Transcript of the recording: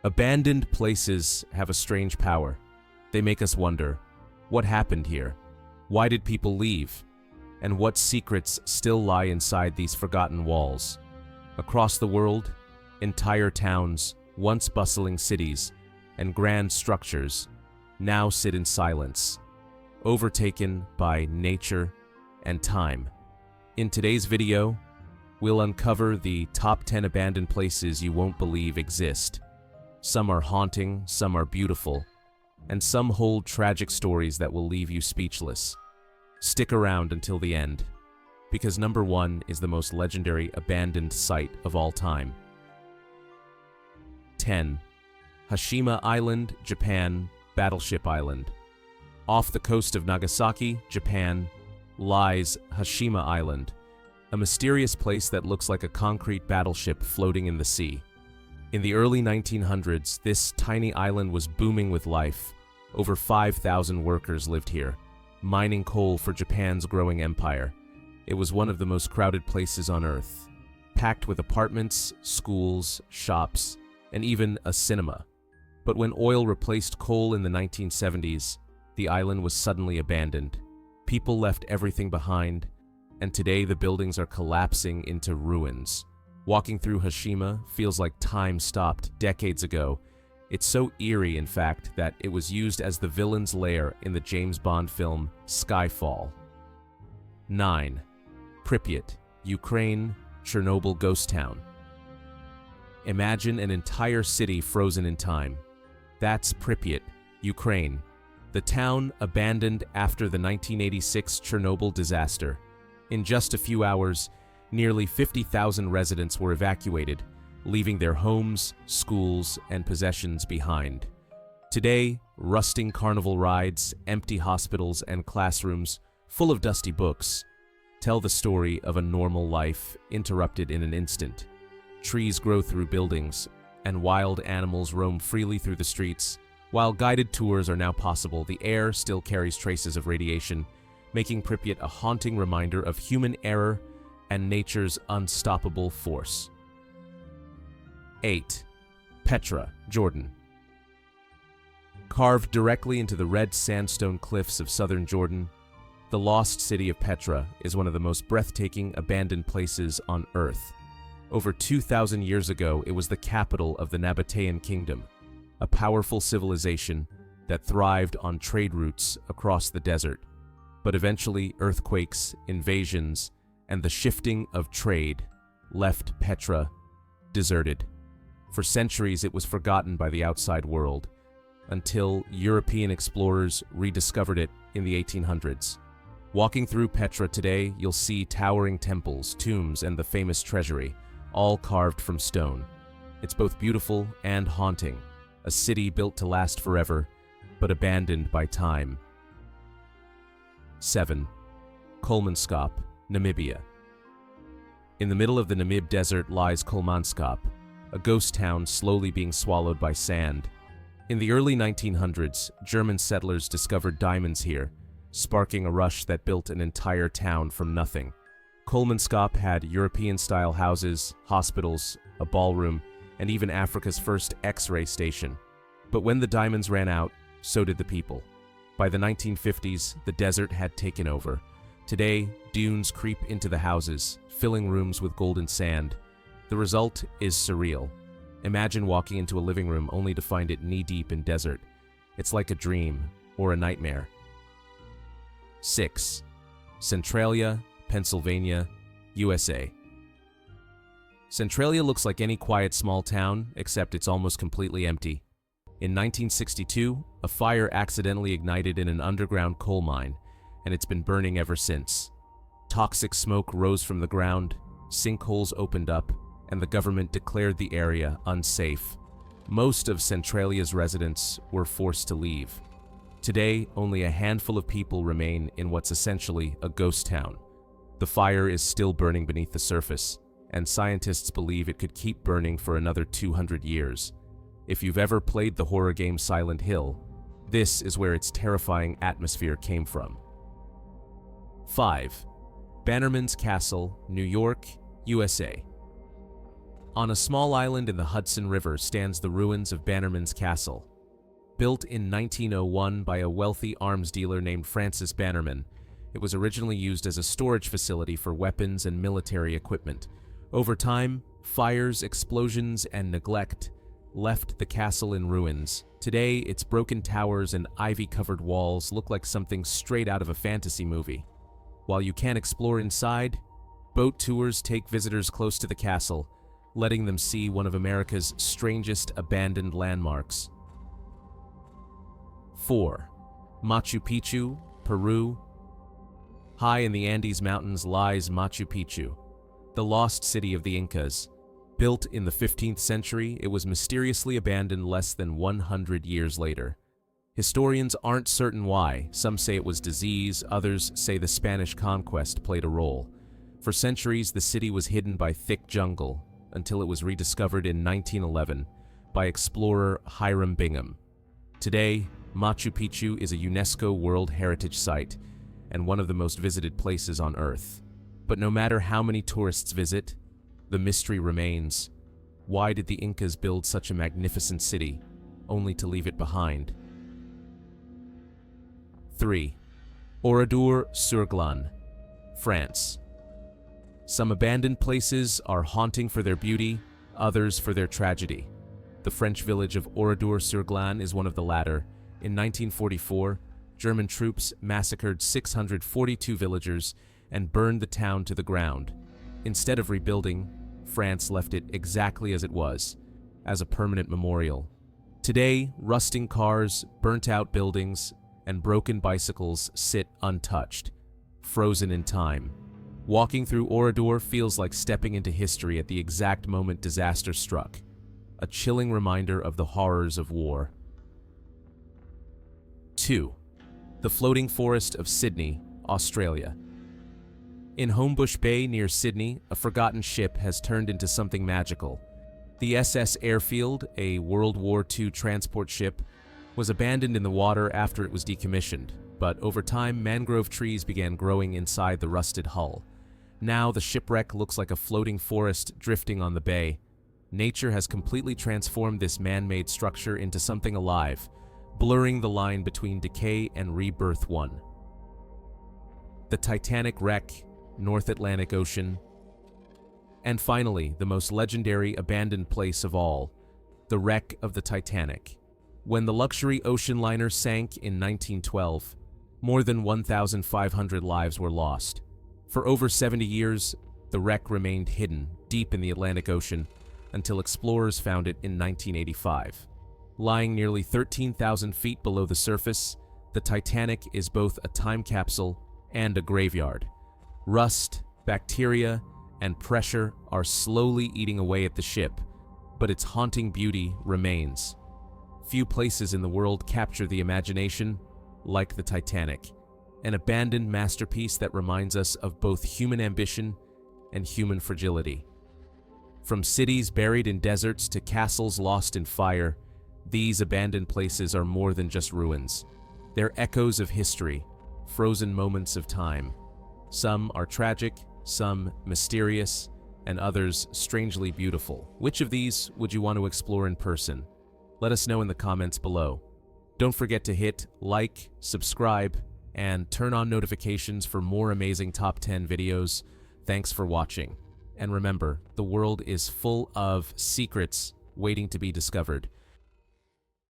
Abandoned places have a strange power. They make us wonder, what happened here? Why did people leave? And what secrets still lie inside these forgotten walls? Across the world, entire towns, once bustling cities, and grand structures now sit in silence, overtaken by nature and time. In today's video, we'll uncover the top 10 abandoned places you won't believe exist. Some are haunting, some are beautiful, and some hold tragic stories that will leave you speechless. Stick around until the end, because number 1 is the most legendary abandoned site of all time. 10. Hashima Island, Japan, Battleship Island. Off the coast of Nagasaki, Japan, lies Hashima Island, a mysterious place that looks like a concrete battleship floating in the sea. In the early 1900s, this tiny island was booming with life. Over 5,000 workers lived here, mining coal for Japan's growing empire. It was one of the most crowded places on Earth, packed with apartments, schools, shops, and even a cinema. But when oil replaced coal in the 1970s, the island was suddenly abandoned. People left everything behind, and today the buildings are collapsing into ruins. Walking through Hashima feels like time stopped decades ago. It's so eerie, in fact, that it was used as the villain's lair in the James Bond film Skyfall. 9. Pripyat, Ukraine, Chernobyl ghost town. Imagine an entire city frozen in time. That's Pripyat, Ukraine, the town abandoned after the 1986 Chernobyl disaster. In just a few hours, nearly 50,000 residents were evacuated, leaving their homes, schools, and possessions behind. Today, rusting carnival rides, empty hospitals, and classrooms full of dusty books tell the story of a normal life interrupted in an instant. Trees grow through buildings, and wild animals roam freely through the streets. While guided tours are now possible, the air still carries traces of radiation, making Pripyat a haunting reminder of human error and nature's unstoppable force. 8. Petra, Jordan. Carved directly into the red sandstone cliffs of southern Jordan, the lost city of Petra is one of the most breathtaking abandoned places on Earth. Over 2,000 years ago, it was the capital of the Nabatean Kingdom, a powerful civilization that thrived on trade routes across the desert. But eventually, earthquakes, invasions, and the shifting of trade left Petra deserted. For centuries, it was forgotten by the outside world, until European explorers rediscovered it in the 1800s. Walking through Petra today, you'll see towering temples, tombs, and the famous treasury, all carved from stone. It's both beautiful and haunting, a city built to last forever, but abandoned by time. 7. Kolmanskop, Namibia. In the middle of the Namib Desert lies Kolmanskop, a ghost town slowly being swallowed by sand. In the early 1900s, German settlers discovered diamonds here, sparking a rush that built an entire town from nothing. Kolmanskop had European-style houses, hospitals, a ballroom, and even Africa's first X-ray station. But when the diamonds ran out, so did the people. By the 1950s, the desert had taken over. Today, dunes creep into the houses, filling rooms with golden sand. The result is surreal. Imagine walking into a living room only to find it knee-deep in desert. It's like a dream or a nightmare. 6. Centralia, Pennsylvania, USA. Centralia looks like any quiet small town, except it's almost completely empty. In 1962, a fire accidentally ignited in an underground coal mine, and it's been burning ever since. Toxic smoke rose from the ground, sinkholes opened up, and the government declared the area unsafe. Most of Centralia's residents were forced to leave. Today, only a handful of people remain in what's essentially a ghost town. The fire is still burning beneath the surface, and scientists believe it could keep burning for another 200 years. If you've ever played the horror game Silent Hill, this is where its terrifying atmosphere came from. 5. Bannerman's Castle, New York, USA. On a small island in the Hudson River stands the ruins of Bannerman's Castle. Built in 1901 by a wealthy arms dealer named Francis Bannerman, it was originally used as a storage facility for weapons and military equipment. Over time, fires, explosions, and neglect left the castle in ruins. Today, its broken towers and ivy-covered walls look like something straight out of a fantasy movie. While you can explore inside, boat tours take visitors close to the castle, letting them see one of America's strangest abandoned landmarks. 4. Machu Picchu, Peru. High in the Andes Mountains lies Machu Picchu, the lost city of the Incas. Built in the 15th century, it was mysteriously abandoned less than 100 years later. Historians aren't certain why. Some say it was disease, others say the Spanish conquest played a role. For centuries, the city was hidden by thick jungle, until it was rediscovered in 1911 by explorer Hiram Bingham. Today, Machu Picchu is a UNESCO World Heritage Site and one of the most visited places on Earth. But no matter how many tourists visit, the mystery remains. Why did the Incas build such a magnificent city, only to leave it behind? 3. Oradour-sur-Glane, France. Some abandoned places are haunting for their beauty, others for their tragedy. The French village of Oradour-sur-Glane is one of the latter. In 1944, German troops massacred 642 villagers and burned the town to the ground. Instead of rebuilding, France left it exactly as it was, as a permanent memorial. Today, rusting cars, burnt-out buildings, and broken bicycles sit untouched, frozen in time. Walking through Oradour feels like stepping into history at the exact moment disaster struck, a chilling reminder of the horrors of war. 2. The Floating Forest of Sydney, Australia. In Homebush Bay near Sydney, a forgotten ship has turned into something magical. The SS Airfield, a World War II transport ship, was abandoned in the water after it was decommissioned, but over time mangrove trees began growing inside the rusted hull. Now the shipwreck looks like a floating forest drifting on the bay. Nature has completely transformed this man-made structure into something alive, blurring the line between decay and rebirth. 1. The Titanic wreck, North Atlantic Ocean. And finally, the most legendary abandoned place of all, the wreck of the Titanic. When the luxury ocean liner sank in 1912, more than 1,500 lives were lost. For over 70 years, the wreck remained hidden deep in the Atlantic Ocean until explorers found it in 1985. Lying nearly 13,000 feet below the surface, the Titanic is both a time capsule and a graveyard. Rust, bacteria, and pressure are slowly eating away at the ship, but its haunting beauty remains. Few places in the world capture the imagination like the Titanic, an abandoned masterpiece that reminds us of both human ambition and human fragility. From cities buried in deserts to castles lost in fire, these abandoned places are more than just ruins. They're echoes of history, frozen moments of time. Some are tragic, some mysterious, and others strangely beautiful. Which of these would you want to explore in person? Let us know in the comments below. Don't forget to hit like, subscribe, and turn on notifications for more amazing top 10 videos. Thanks for watching. And remember, the world is full of secrets waiting to be discovered.